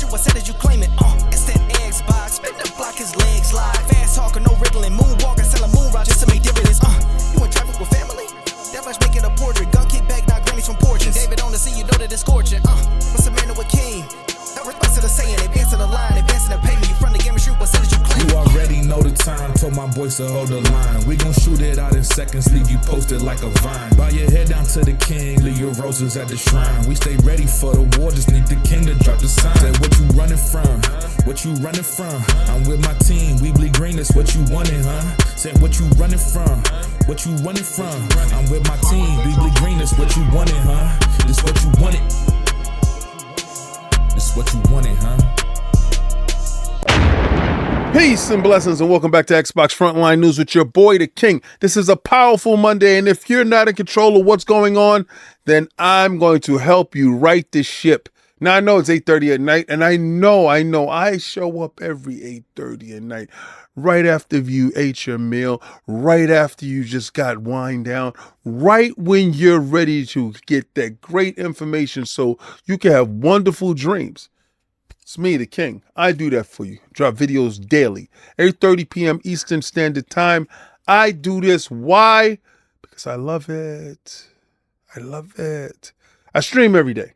shoot, I said that you claim it. It's that Xbox, spin the block, his legs slide. Fast talker, no riddling, moonwalking, selling moon rock just to make dividends. You in traffic with family? That much making a portrait. Gun kick back, not grannies from porches. David on the scene, you know that it's scorching. What's a man with king? No response to the saying, advancing the line, advancing the payment. You front the game and shoot, I said that you claim it. You already know the time, told my boys to hold the line. We gon' shoot it out in seconds, leave you posted like a vine. Bow your head down to the king, leave your roses at the shrine. We stay ready for the war, just need the king to drop the sign. Say what you running from, what you running from? I'm with my team, we bleed green, that's what you wanted, huh? Say what you running from, what you running from? I'm with my team, we bleed green, that's what you wanted, huh? This what you wanted. This what you wanted, huh? Peace and blessings, and welcome back to Xbox Frontline News with your boy, the King. This is a powerful Monday, and if you're not in control of what's going on, then I'm going to help you right this ship. Now, I know it's 8:30 at night, and I know I show up every 8:30 at night, right after you ate your meal, right after you just got wind down, right when you're ready to get that great information so you can have wonderful dreams. It's me, the King. I do that for you. Drop videos daily, 8:30 p.m. Eastern Standard Time. I do this. Why? Because I love it. I love it. I stream every day.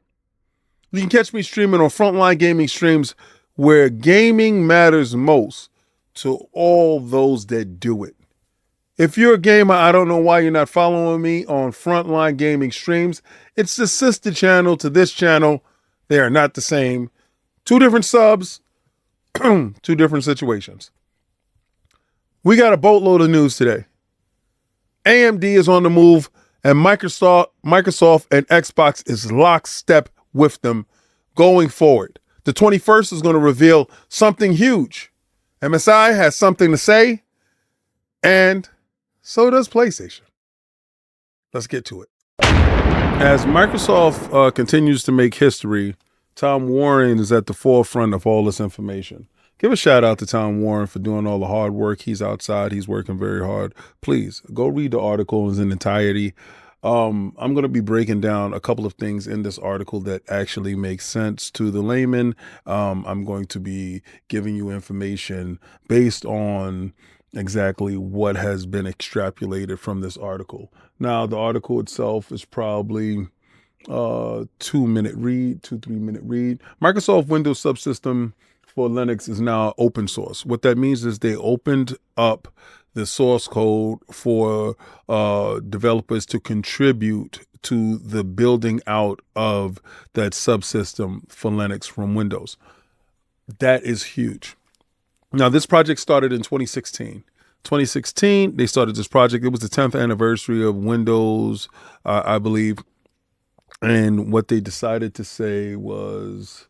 You can catch me streaming on Frontline Gaming Streams, where gaming matters most to all those that do it. If you're a gamer, I don't know why you're not following me on Frontline Gaming Streams. It's the sister channel to this channel. They are not the same. Two different subs, two different situations. We got a boatload of news today. AMD is on the move, and Microsoft and Xbox is lockstep with them going forward. The 21st is going to reveal something huge. MSI has something to say, and so does PlayStation. Let's get to it. As Microsoft continues to make history, Tom Warren is at the forefront of all this information. Give a shout out to Tom Warren for doing all the hard work. He's outside. He's working very hard. Please go read the article in its entirety. I'm going to be breaking down a couple of things in this article that actually make sense to the layman. I'm going to be giving you information based on exactly what has been extrapolated from this article. Now, the article itself is probably 2-3 minute read. Microsoft Windows subsystem for Linux is now open source. What that means is they opened up the source code for developers to contribute to the building out of that subsystem for Linux from Windows. That is huge. Now, this project started in 2016. 2016, they started this project. It was the 10th anniversary of Windows, I believe. And what they decided to say was,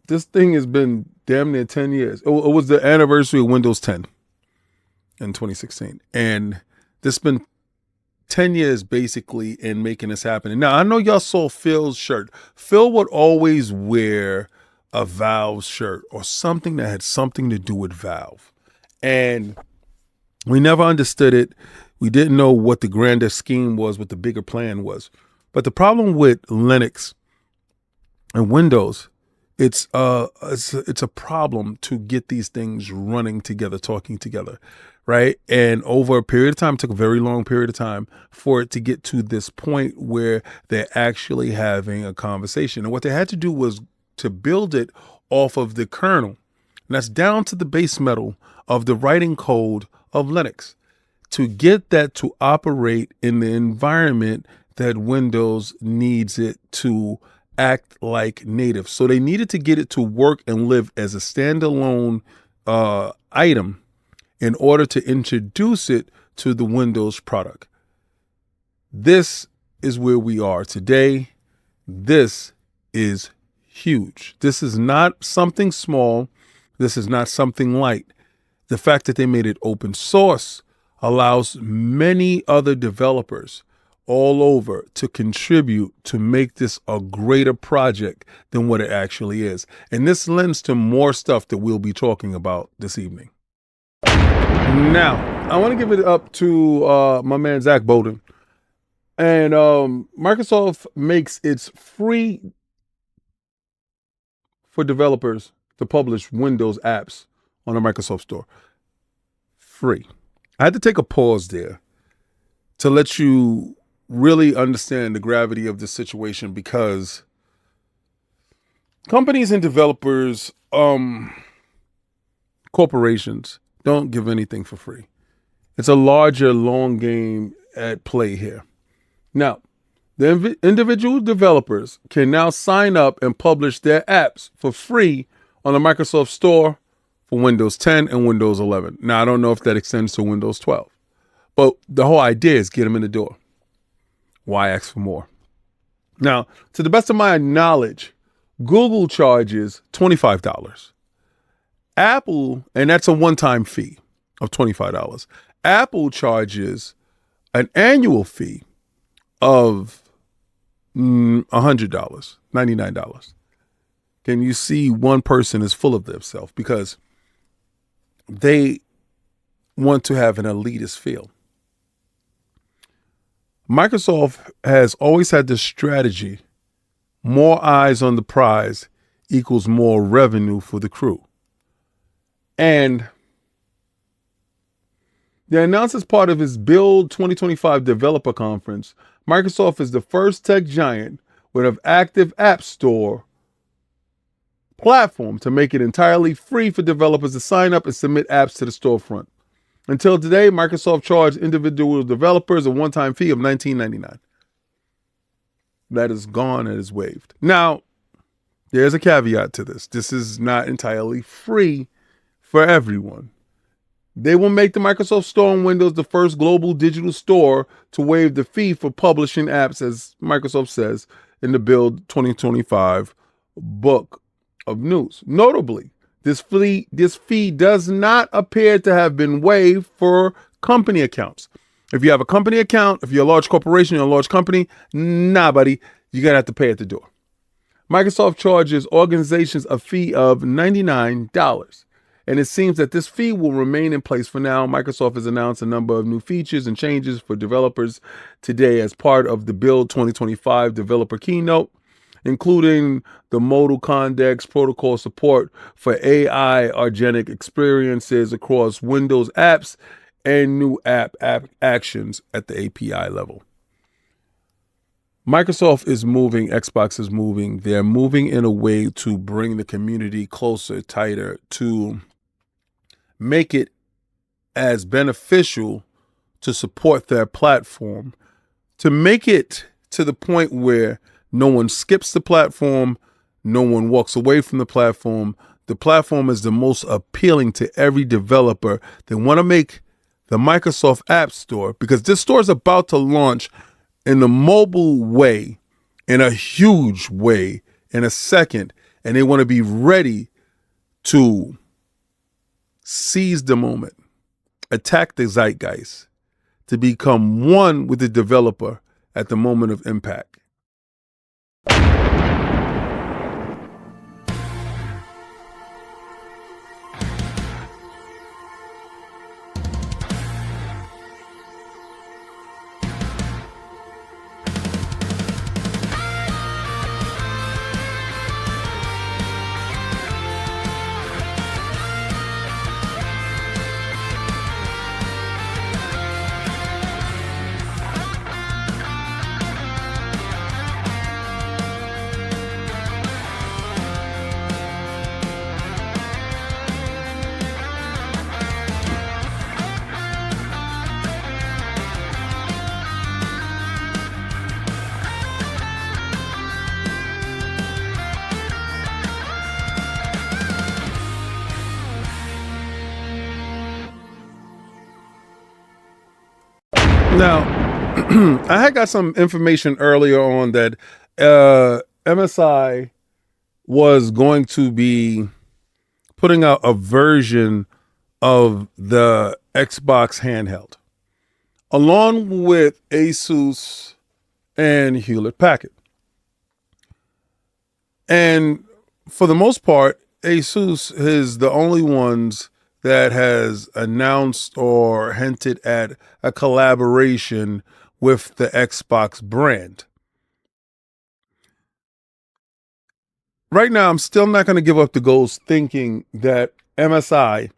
this thing has been damn near 10 years. It was the anniversary of Windows 10 in 2016. And this has been 10 years basically in making this happen. And now, I know y'all saw Phil's shirt. Phil would always wear a Valve shirt or something that had something to do with Valve. And we never understood it. We didn't know what the grander scheme was, what the bigger plan was. But the problem with Linux and Windows, it's a problem to get these things running together, talking together, right? And over a period of time, it took a very long period of time for it to get to this point where they're actually having a conversation. And what they had to do was to build it off of the kernel. And that's down to the base metal of the writing code of Linux, to get that to operate in the environment that Windows needs it to act like native. So they needed to get it to work and live as a standalone item in order to introduce it to the Windows product. This is where we are today. This is huge. This is not something small. This is not something light. The fact that they made it open source allows many other developers all over to contribute to make this a greater project than what it actually is. And this lends to more stuff that we'll be talking about this evening. Now, I want to give it up to my man, Zach Bowden. And Microsoft makes its free for developers to publish Windows apps on the Microsoft Store. Free. I had to take a pause there to let you really understand the gravity of this situation, because companies and developers, corporations, don't give anything for free. It's a larger, long game at play here. Now, the individual developers can now sign up and publish their apps for free on the Microsoft Store for Windows 10 and Windows 11. Now, I don't know if that extends to Windows 12, but the whole idea is get them in the door. Why ask for more? Now, to the best of my knowledge, Google charges $25. Apple, and that's a one-time fee of $25. Apple charges an annual fee of $100, $99. Can you see one person is full of themselves because they want to have an elitist feel? Microsoft has always had this strategy: more eyes on the prize equals more revenue for the crew. And they announced as part of its Build 2025 developer conference, Microsoft is the first tech giant with an active app store platform to make it entirely free for developers to sign up and submit apps to the storefront. Until today, Microsoft charged individual developers a one-time fee of $19.99. That is gone and is waived. Now, there's a caveat to this. This is not entirely free for everyone. They will make the Microsoft Store on Windows the first global digital store to waive the fee for publishing apps, as Microsoft says in the Build 2025 book of news. Notably, this fee does not appear to have been waived for company accounts. If you have a company account, if you're a large corporation, you're a large company, nah, buddy, you're going to have to pay at the door. Microsoft charges organizations a fee of $99. And it seems that this fee will remain in place for now. Microsoft has announced a number of new features and changes for developers today as part of the Build 2025 developer keynote, including the modal context protocol support for AI agentic experiences across Windows apps and new app actions at the API level. Microsoft is moving, Xbox is moving. They're moving in a way to bring the community closer, tighter, to make it as beneficial to support their platform, to make it to the point where no one skips the platform, no one walks away from the platform. The platform is the most appealing to every developer. They want to make the Microsoft App Store, because this store is about to launch in the mobile way, in a huge way, in a second, and they want to be ready to seize the moment, attack the zeitgeist, to become one with the developer at the moment of impact. Now, I had got some information earlier on that MSI was going to be putting out a version of the Xbox handheld, along with Asus and Hewlett-Packard. And for the most part, Asus is the only ones that has announced or hinted at a collaboration with the Xbox brand. right now, I'm still not going to give up the ghost thinking that MSI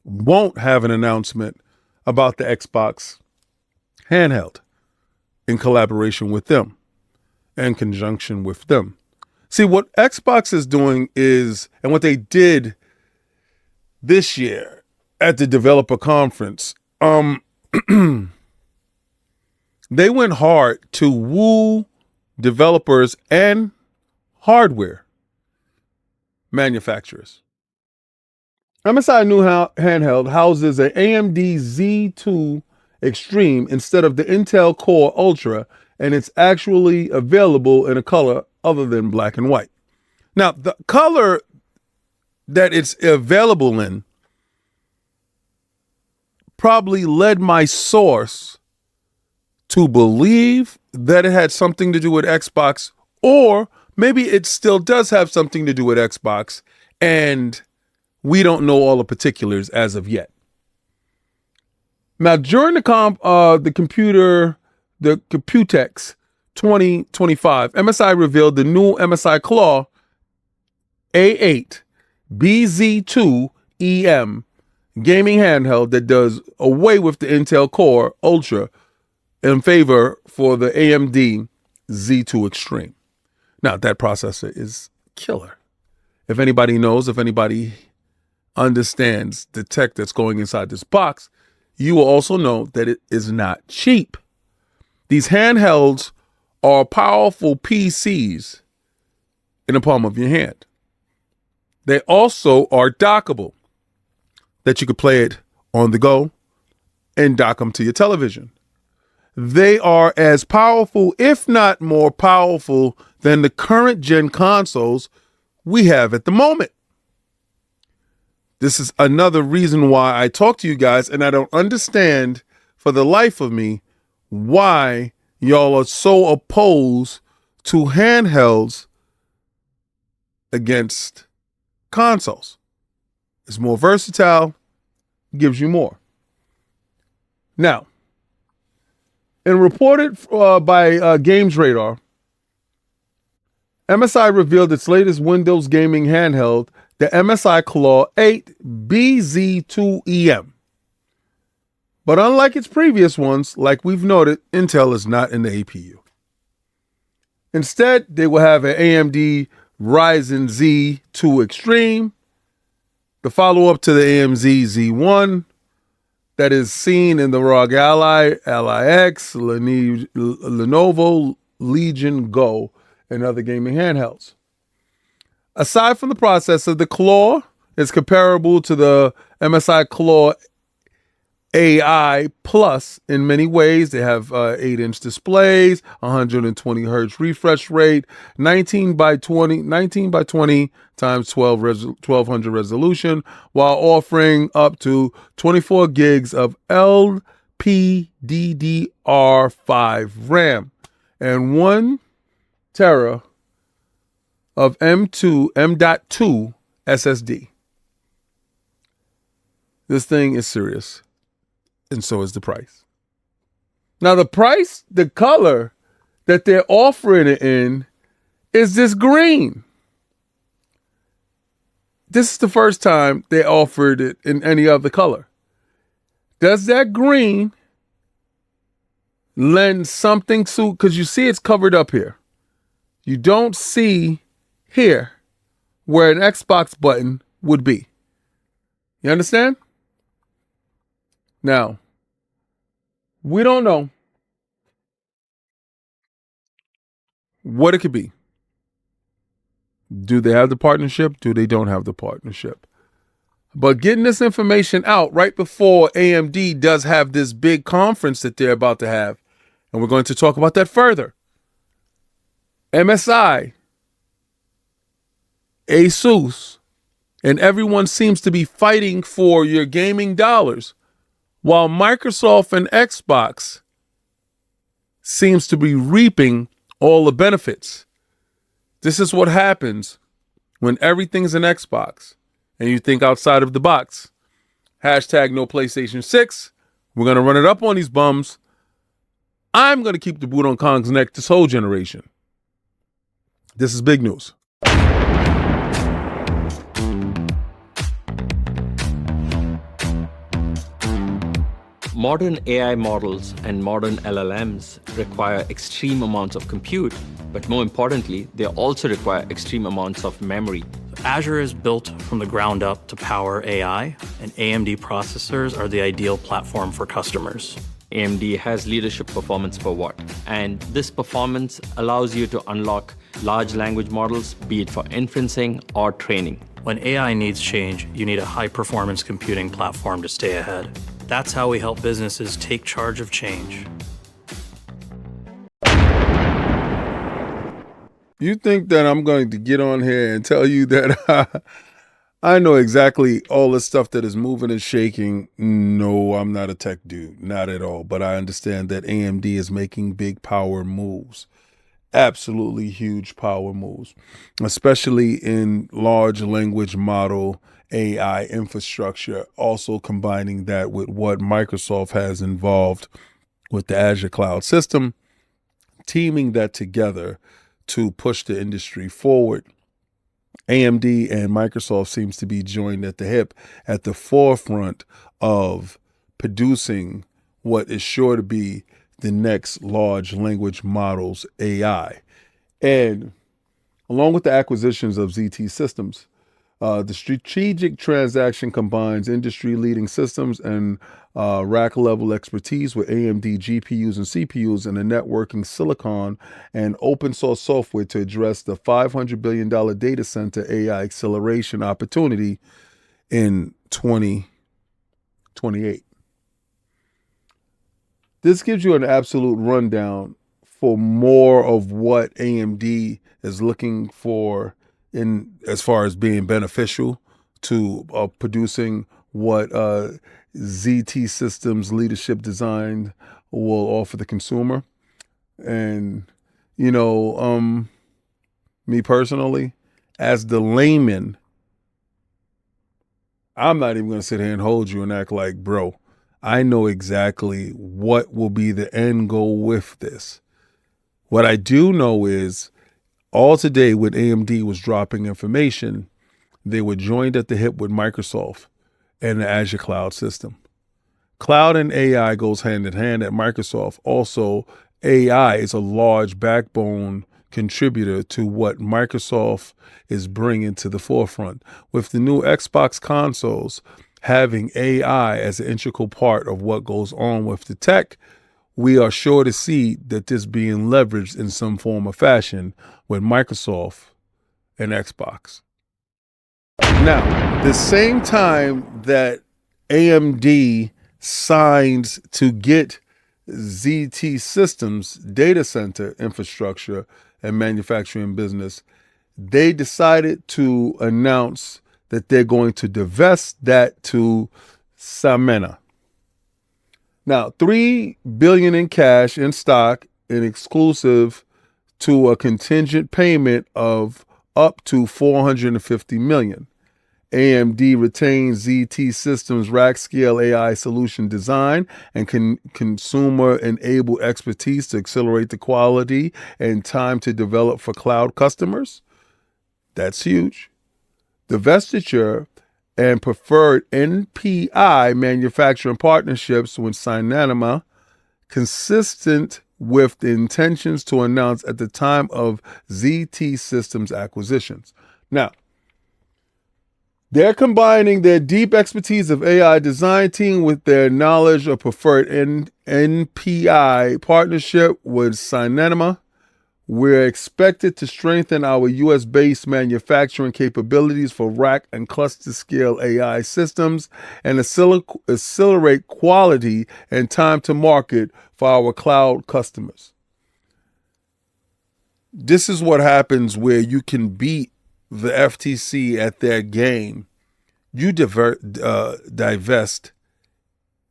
won't have an announcement about the Xbox handheld in collaboration with them, in conjunction with them. See, what Xbox is doing is, and what they did this year at the developer conference, they went hard to woo developers and hardware manufacturers. MSI new handheld houses an AMD Z2 Extreme instead of the Intel Core Ultra, and it's actually available in a color other than black and white. Now, the color that it's available in probably led my source to believe that it had something to do with Xbox, or maybe it still does have something to do with Xbox, and we don't know all the particulars as of yet. Now, during the Computex 2025, MSI revealed the new MSI Claw A8 BZ2 gaming handheld that does away with the Intel Core Ultra in favor for the AMD Z2 Extreme. Now, that processor is killer. If anybody knows, if anybody understands the tech that's going inside this box, you will also know that it is not cheap. These handhelds are powerful PCs in the palm of your hand. They also are dockable, that you could play it on the go and dock them to your television. They are as powerful, if not more powerful, than the current gen consoles we have at the moment. This is another reason why I talk to you guys, and I don't understand for the life of me why y'all are so opposed to handhelds against consoles. It's more versatile, gives you more. Now, and reported by Games Radar, MSI revealed its latest Windows gaming handheld, the MSI Claw 8 BZ2 But unlike its previous ones, like we've noted, Intel is not in the APU. Instead, they will have an AMD Ryzen Z2 Extreme, the follow-up to the AMD Z1, that is seen in the ROG Ally, Ally X, Lenovo Legion Go, and other gaming handhelds. Aside from the processor, the Claw is comparable to the MSI Claw AI Plus in many ways. They have 8-inch displays, 120 hertz refresh rate, 19 by 20 times 1200 resolution, while offering up to 24 gigs of LPDDR5 RAM and 1 tera of M.2 SSD. This thing is serious, and so is the price. Now, the price, the color that they're offering it in is this green. This is the first time they offered it in any other color. Does that green lend something to, because you see it's covered up here. You don't see here where an Xbox button would be. You understand? Now, we don't know what it could be. Do they have the partnership? Do they don't have the partnership? But getting this information out right before AMD does have this big conference that they're about to have, and we're going to talk about that further. MSI, Asus, and everyone seems to be fighting for your gaming dollars, while Microsoft and Xbox seems to be reaping all the benefits. This is what happens when everything's an Xbox and you think outside of the box. Hashtag no PlayStation 6. We're going to run it up on these bums. I'm going to keep the boot on Kong's neck this whole generation. This is big news. Modern AI models and modern LLMs require extreme amounts of compute, but more importantly, they also require extreme amounts of memory. Azure is built from the ground up to power AI, and AMD processors are the ideal platform for customers. AMD has leadership performance for what? And this performance allows you to unlock large language models, be it for inferencing or training. When AI needs change, you need a high-performance computing platform to stay ahead. That's how we help businesses take charge of change. You think that I'm going to get on here and tell you that I know exactly all the stuff that is moving and shaking? No, I'm not a tech dude, not at all. But I understand that AMD is making big power moves, absolutely huge power moves, especially in large language model AI infrastructure, also combining that with what Microsoft has involved with the Azure cloud system, teaming that together to push the industry forward. AMD and Microsoft seems to be joined at the hip at the forefront of producing what is sure to be the next large language models AI. And along with the acquisitions of ZT Systems, the strategic transaction combines industry-leading systems and rack-level expertise with AMD GPUs and CPUs and a networking silicon and open-source software to address the $500 billion data center AI acceleration opportunity in 2028. This gives you an absolute rundown for more of what AMD is looking for in as far as being beneficial to producing what ZT Systems leadership design will offer the consumer. And, you know, me personally, as the layman, I'm not even going to sit here and hold you and act like, bro, I know exactly what will be the end goal with this. What I do know is all today when AMD was dropping information, they were joined at the hip with Microsoft and the Azure cloud system. Cloud and AI goes hand in hand at Microsoft. Also, AI is a large backbone contributor to what Microsoft is bringing to the forefront. With the new Xbox consoles having AI as an integral part of what goes on with the tech, we are sure to see that this being leveraged in some form or fashion with Microsoft and Xbox. Now, the same time that AMD signs to get ZT Systems data center infrastructure and manufacturing business, they decided to announce that they're going to divest that to Sanmina. Now, $3 billion in cash in stock and exclusive to a contingent payment of up to $450 million. AMD retains ZT Systems rack scale AI solution design and consumer-enabled expertise to accelerate the quality and time to develop for cloud customers. That's huge. Divestiture and preferred NPI manufacturing partnerships with Sanmina, consistent with the intentions to announce at the time of ZT Systems acquisitions. Now, they're combining their deep expertise of AI design team with their knowledge of preferred NPI partnership with Sanmina. We're expected to strengthen our U.S.-based manufacturing capabilities for rack and cluster scale AI systems and accelerate quality and time to market for our cloud customers. This is what happens where you can beat the FTC at their game. You divest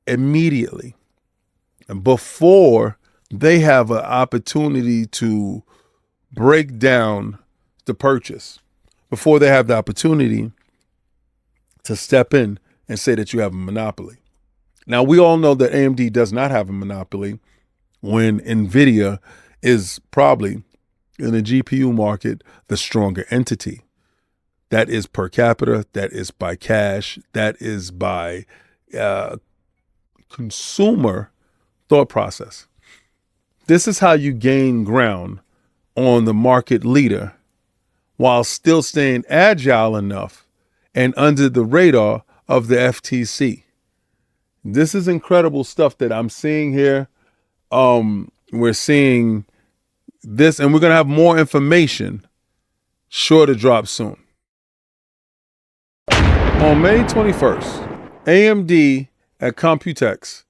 immediately and before they have an opportunity to break down the purchase, before they have the opportunity to step in and say that you have a monopoly. Now, we all know that AMD does not have a monopoly when NVIDIA is probably in the GPU market the stronger entity. That is per capita, that is by cash, that is by consumer thought process. This is how you gain ground on the market leader while still staying agile enough and under the radar of the FTC. This is incredible stuff that I'm seeing here. We're seeing this, and we're going to have more information sure to drop soon. On May 21st, AMD at Computex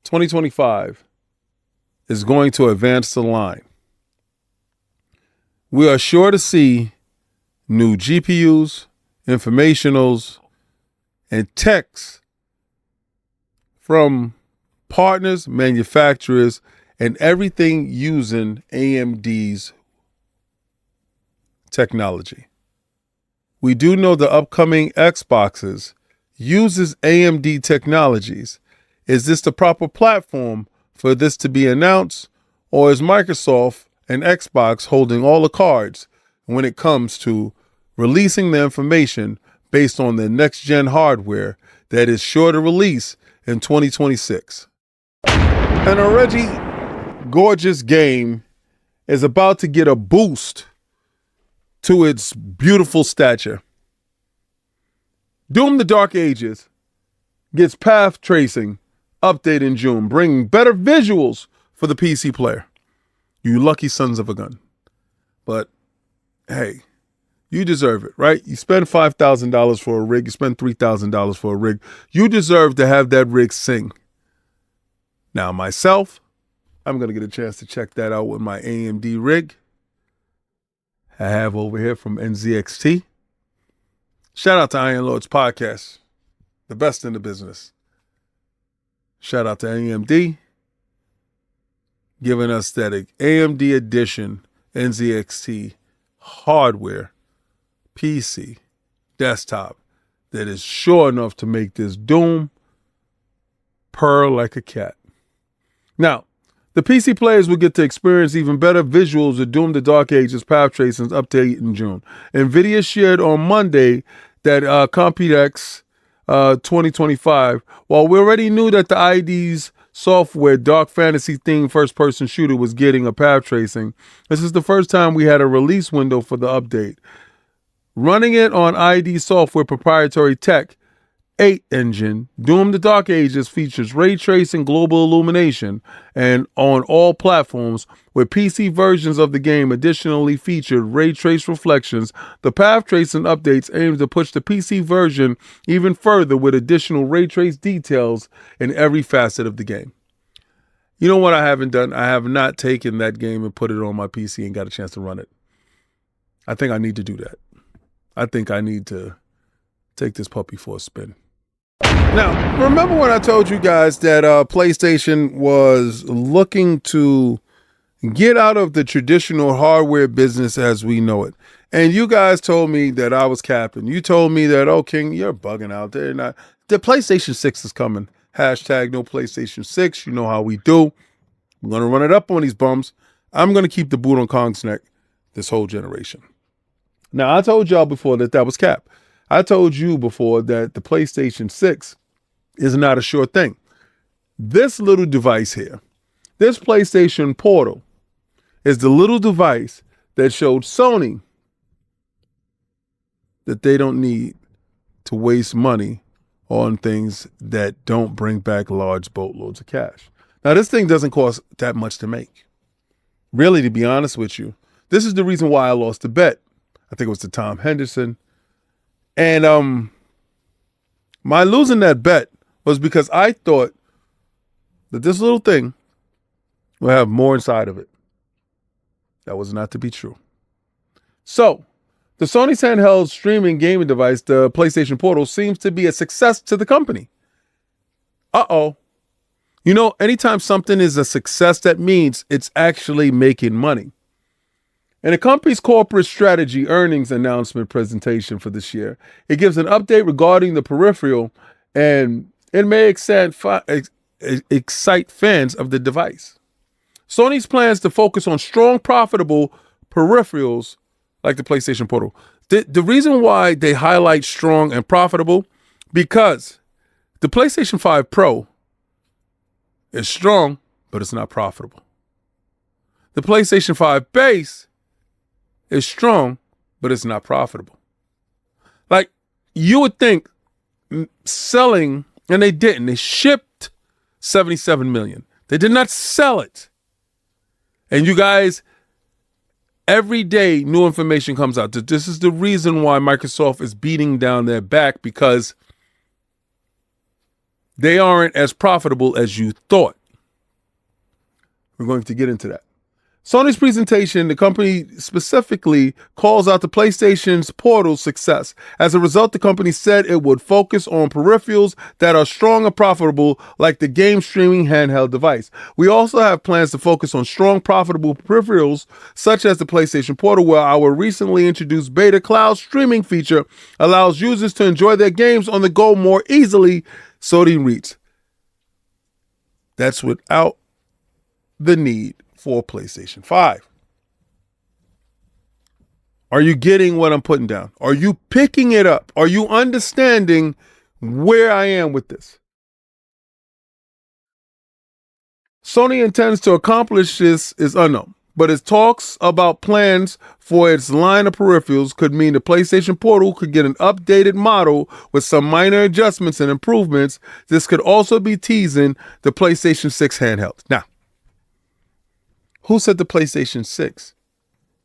2025 is going to advance the line. We are sure to see new GPUs, informationals, and techs from partners, manufacturers, and everything using AMD's technology. We do know the upcoming Xboxes uses AMD technologies. Is this the proper platform for this to be announced, or is Microsoft and Xbox holding all the cards when it comes to releasing the information based on the next-gen hardware that is sure to release in 2026? An already gorgeous game is about to get a boost to its beautiful stature. Doom: The Dark Ages gets path tracing update in June, bringing better visuals for the PC player. You lucky sons of a gun. But hey, you deserve it, right? You spend $5,000 for a rig, you spend $3,000 for a rig. You deserve to have that rig sing. Now, myself, I'm going to get a chance to check that out with my AMD rig I have over here from NZXT. Shout out to Iron Lords Podcast, the best in the business. Shout out to AMD, giving us that AMD edition NZXT hardware, PC, desktop, that is sure enough to make this Doom purr like a cat. Now, the PC players will get to experience even better visuals of Doom: The Dark Ages path tracings update in June. NVIDIA shared on Monday that Computex 2025, while we already knew that the ID's software dark fantasy themed first-person shooter was getting a path tracing, this is the first time we had a release window for the update. Running it on ID software proprietary tech 8 engine, Doom: The Dark Ages features ray tracing global illumination and on all platforms, with PC versions of the game additionally featured ray trace reflections. The path tracing updates aim to push the PC version even further with additional ray trace details in every facet of the game. You know what I haven't done? I have not taken that game and put it on my PC and got a chance to run it. I think I need to do that. I think I need to take this puppy for a spin. Now, remember when I told you guys that PlayStation was looking to get out of the traditional hardware business as we know it? And you guys told me that I was capping. You told me that, oh, King, you're bugging out there. Now, the PlayStation 6 is coming. Hashtag no PlayStation 6. You know how we do. I'm going to run it up on these bums. I'm going to keep the boot on Kong's neck this whole generation. Now, I told y'all before that that was cap. I told you before that the PlayStation 6 is not a sure thing. This little device here, this PlayStation Portal, is the little device that showed Sony that they don't need to waste money on things that don't bring back large boatloads of cash. Now, this thing doesn't cost that much to make. Really, to be honest with you, this is the reason why I lost the bet. I think it was to Tom Henderson. And my losing that bet was because I thought that this little thing will have more inside of it. That was not to be true. So, the Sony's handheld streaming gaming device, the PlayStation Portal, seems to be a success to the company. Uh-oh. You know, anytime something is a success, that means it's actually making money. In the company's corporate strategy earnings announcement presentation for this year, it gives an update regarding the peripheral, and it may excite fans of the device. Sony's plans to focus on strong, profitable peripherals like the PlayStation Portal. The reason why they highlight strong and profitable, because the PlayStation 5 Pro It's strong, but it's not profitable. The PlayStation 5 base is strong, but it's not profitable. Like, you would think selling, and they didn't. They shipped 77 million. They did not sell it. And you guys, every day new information comes out. This is the reason why Microsoft is beating down their back, because they aren't as profitable as you thought. We're going to get into that. Sony's presentation, the company specifically calls out the PlayStation's Portal success. As a result, the company said it would focus on peripherals that are strong and profitable, like the game streaming handheld device. We also have plans to focus on strong, profitable peripherals, such as the PlayStation Portal, where our recently introduced beta cloud streaming feature allows users to enjoy their games on the go more easily, Sony reads. That's without the need for PlayStation 5. Are you getting what I'm putting down? Are you picking it up? Are you understanding where I am with this? Sony intends to accomplish this is unknown, but its talks about plans for its line of peripherals could mean the PlayStation Portal could get an updated model with some minor adjustments and improvements. This could also be teasing the PlayStation 6 handheld. Now, who said the PlayStation 6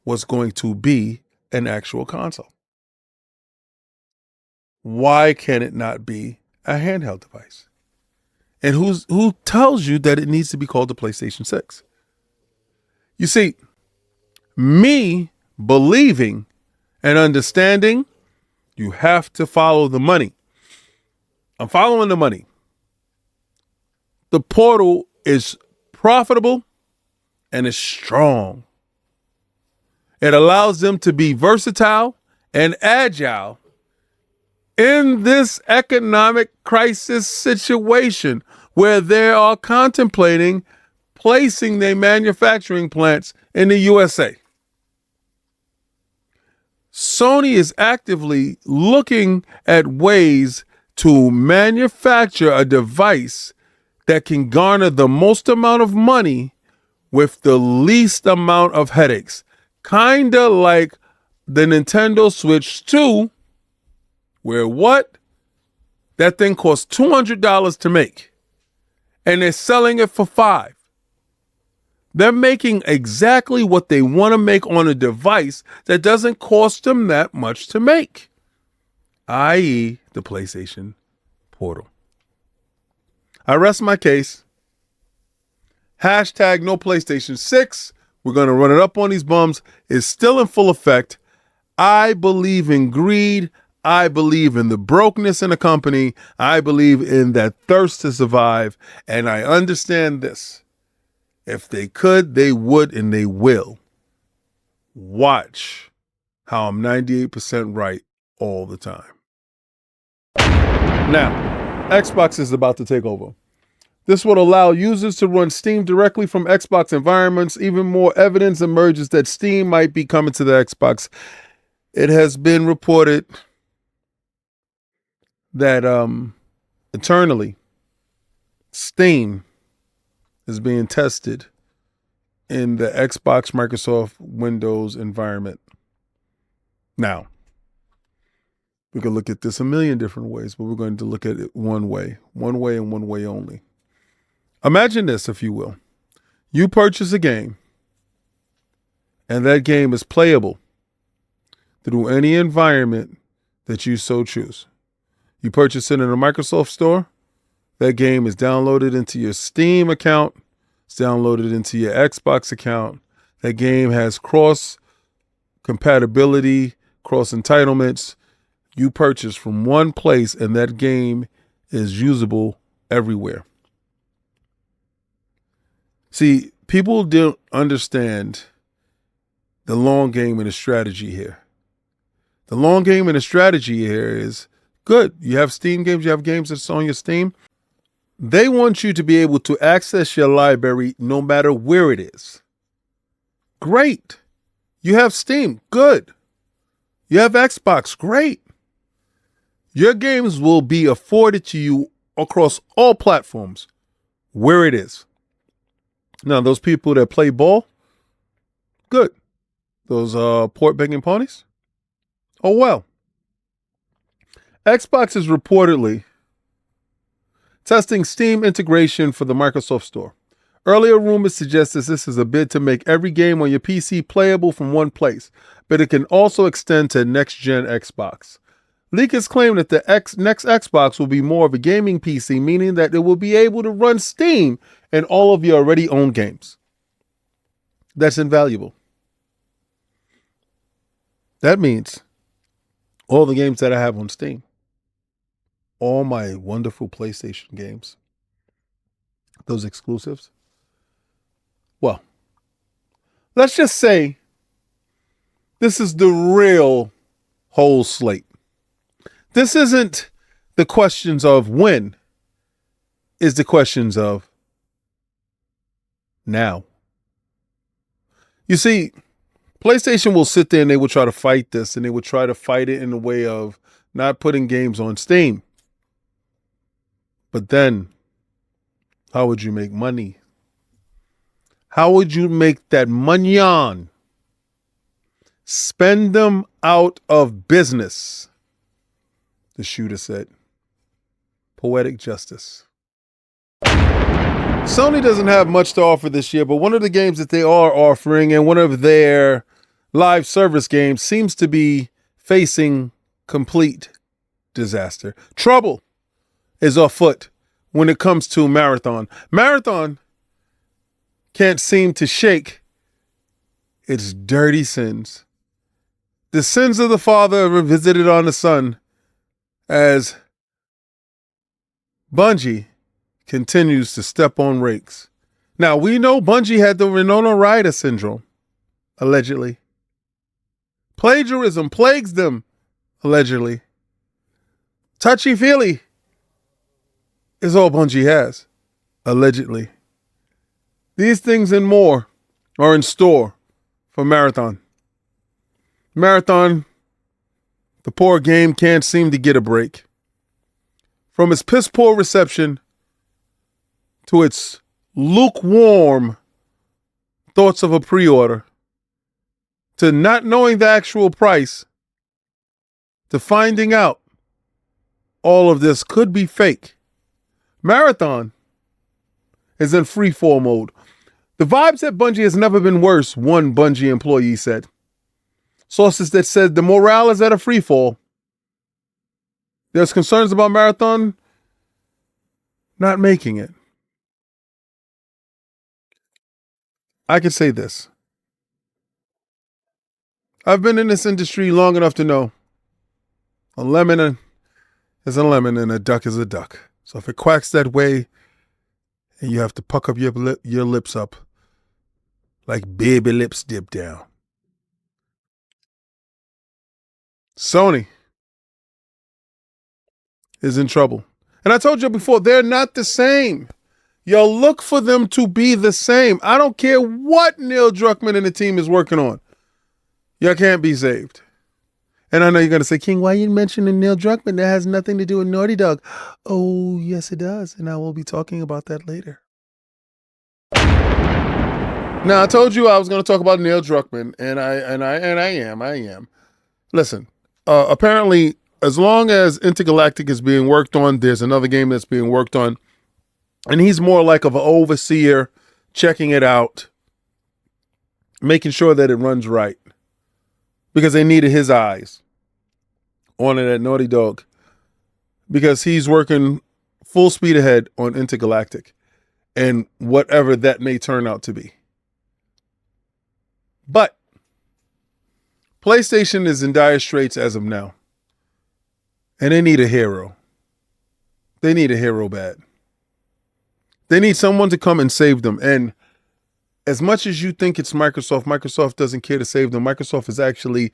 was going to be an actual console? Why can it not be a handheld device? And who tells you that it needs to be called the PlayStation 6? You see, me believing and understanding, you have to follow the money. I'm following the money. The Portal is profitable and it's strong. It allows them to be versatile and agile in this economic crisis situation where they are contemplating placing their manufacturing plants in the USA. Sony is actively looking at ways to manufacture a device that can garner the most amount of money with the least amount of headaches. Kinda like the Nintendo Switch 2, where what? That thing costs $200 to make, and they're selling it for $5. They're making exactly what they want to make on a device that doesn't cost them that much to make, i.e. the PlayStation Portal. I rest my case. Hashtag no PlayStation 6. We're going to run it up on these bums. It's still in full effect. I believe in greed. I believe in the brokenness in the company. I believe in that thirst to survive. And I understand this. If they could, they would, and they will. Watch how I'm 98% right all the time. Now, Xbox is about to take over. This would allow users to run Steam directly from Xbox environments. Even more evidence emerges that Steam might be coming to the Xbox. It has been reported that internally, Steam is being tested in the Xbox Microsoft Windows environment. Now, we could look at this a million different ways, but we're going to look at it one way and one way only. Imagine this, if you will. You purchase a game, and that game is playable through any environment that you so choose. You purchase it in a Microsoft store, that game is downloaded into your Steam account, it's downloaded into your Xbox account. That game has cross compatibility, cross entitlements. You purchase from one place, and that game is usable everywhere. See, people don't understand the long game and the strategy here. The long game and the strategy here is good. You have Steam games, you have games that's on your Steam. They want you to be able to access your library no matter where it is. Great. You have Steam. Good. You have Xbox. Great. Your games will be afforded to you across all platforms where it is. Now, those people that play ball, good. Those port begging ponies, oh well. Xbox is reportedly testing Steam integration for the Microsoft Store. Earlier rumors suggest that this is a bid to make every game on your PC playable from one place, but it can also extend to next-gen Xbox. Leakers claim that the next Xbox will be more of a gaming PC, meaning that it will be able to run Steam and all of your already owned games. That's invaluable. That means all the games that I have on Steam, all my wonderful PlayStation games, those exclusives. Well, let's just say this is the real whole slate. This isn't the questions of when, is the questions of now. You see, PlayStation will sit there and they will try to fight this, and they will try to fight it in the way of not putting games on Steam. But then, how would you make money? How would you make that money on? Spend them out of business, the shooter said. Poetic justice. Sony doesn't have much to offer this year, but one of the games that they are offering and one of their live service games seems to be facing complete disaster. Trouble is afoot when it comes to Marathon. Marathon can't seem to shake its dirty sins. The sins of the father are visited on the son as Bungie continues to step on rakes. Now, we know Bungie had the Winona Ryder syndrome, allegedly. Plagiarism plagues them, allegedly. Touchy-feely is all Bungie has, allegedly. These things and more are in store for Marathon. Marathon, the poor game, can't seem to get a break. From its piss-poor reception to its lukewarm thoughts of a pre-order, to not knowing the actual price, to finding out all of this could be fake. Marathon is in free-fall mode. The vibes at Bungie has never been worse, one Bungie employee said. Sources that said the morale is at a free-fall. There's concerns about Marathon not making it. I can say this. I've been in this industry long enough to know a lemon is a lemon and a duck is a duck. So if it quacks that way and you have to puck up your lips up like baby lips dip down. Sony is in trouble. And I told you before, they're not the same. Yo, look for them to be the same. I don't care what Neil Druckmann and the team is working on. Y'all can't be saved. And I know you're going to say, King, why are you mentioning Neil Druckmann? That has nothing to do with Naughty Dog. Oh, yes, it does. And I will be talking about that later. Now, I told you I was going to talk about Neil Druckmann, and I am. Listen, apparently, as long as Intergalactic is being worked on, there's another game that's being worked on. And he's more like of an overseer, checking it out, making sure that it runs right. Because they needed his eyes on it at Naughty Dog. Because he's working full speed ahead on Intergalactic. And whatever that may turn out to be. But PlayStation is in dire straits as of now. And they need a hero. They need a hero bad. They need someone to come and save them. And as much as you think it's Microsoft, Microsoft doesn't care to save them. Microsoft is actually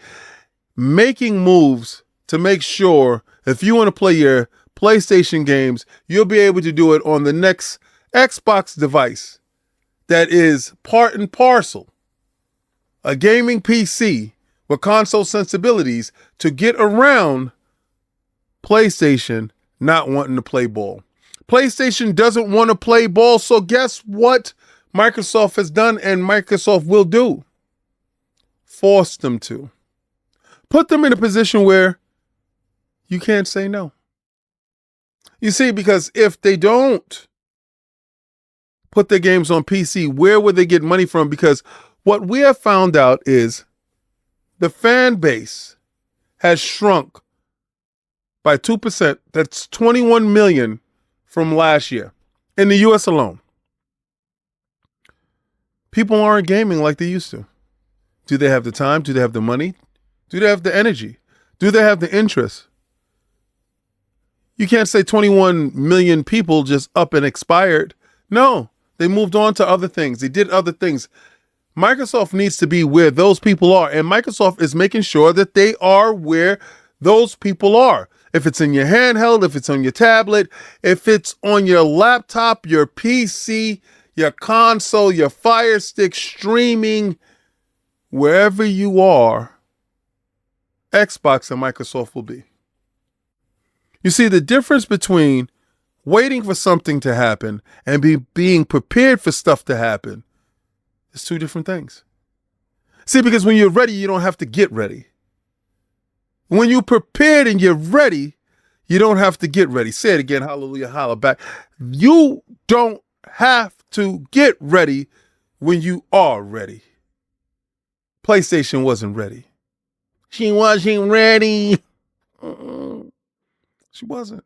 making moves to make sure if you want to play your PlayStation games, you'll be able to do it on the next Xbox device that is part and parcel. A gaming PC with console sensibilities to get around PlayStation not wanting to play ball. PlayStation doesn't want to play ball, so guess what Microsoft has done and Microsoft will do? Force them to. Put them in a position where you can't say no. You see, because if they don't put their games on PC, where would they get money from? Because what we have found out is the fan base has shrunk by 2%. That's 21 million from last year in the US alone. People aren't gaming like they used to. Do they have the time? Do they have the money? Do they have the energy? Do they have the interest? You can't say 21 million people just up and expired. No, they moved on to other things. They did other things. Microsoft needs to be where those people are, and Microsoft is making sure that they are where those people are. If it's in your handheld, if it's on your tablet, if it's on your laptop, your PC, your console, your Fire Stick, streaming, wherever you are, Xbox and Microsoft will be. You see, the difference between waiting for something to happen and being prepared for stuff to happen is two different things. See, because when you're ready, you don't have to get ready. When you're prepared and you're ready, you don't have to get ready. Say it again, hallelujah, holla back. You don't have to get ready when you are ready. PlayStation wasn't ready. She wasn't ready. She wasn't.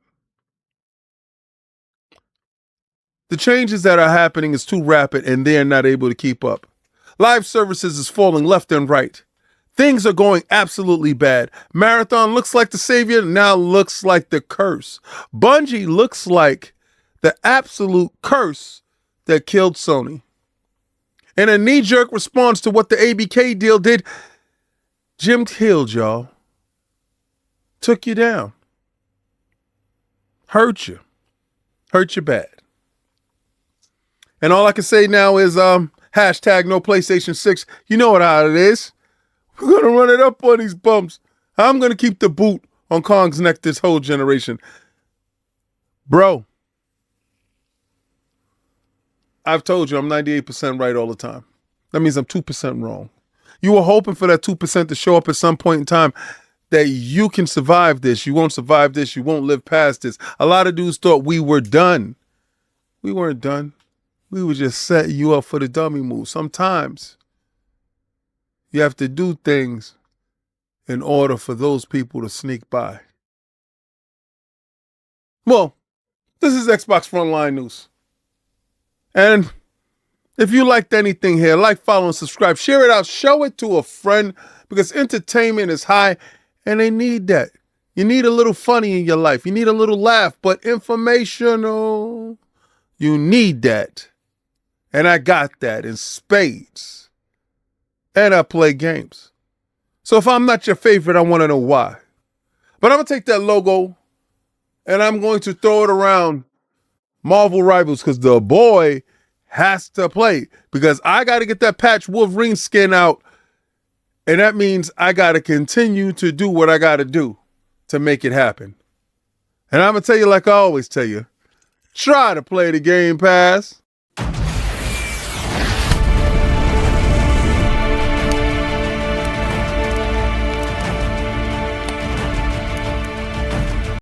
The changes that are happening is too rapid and they're not able to keep up. Live services is falling left and right. Things are going absolutely bad. Marathon looks like the savior, now looks like the curse. Bungie looks like the absolute curse that killed Sony. In a knee-jerk response to what the ABK deal did, Jim killed y'all. Took you down. Hurt you. Hurt you bad. And all I can say now is hashtag no PlayStation 6. You know what how it is. We're going to run it up on these bumps. I'm going to keep the boot on Kong's neck this whole generation. Bro, I've told you I'm 98% right all the time. That means I'm 2% wrong. You were hoping for that 2% to show up at some point in time that you can survive this. You won't survive this. You won't live past this. A lot of dudes thought we were done. We weren't done. We were just setting you up for the dummy move. Sometimes you have to do things in order for those people to sneak by. Well, this is Xbox Frontline News. And if you liked anything here, like, follow, and subscribe. Share it out. Show it to a friend because entertainment is high and they need that. You need a little funny in your life. You need a little laugh, but informational. You need that. And I got that in spades. And I play games. So if I'm not your favorite, I want to know why. But I'm going to take that logo and I'm going to throw it around Marvel Rivals because the boy has to play. Because I got to get that patch Wolverine skin out. And that means I got to continue to do what I got to do to make it happen. And I'm going to tell you like I always tell you. Try to play the Game Pass.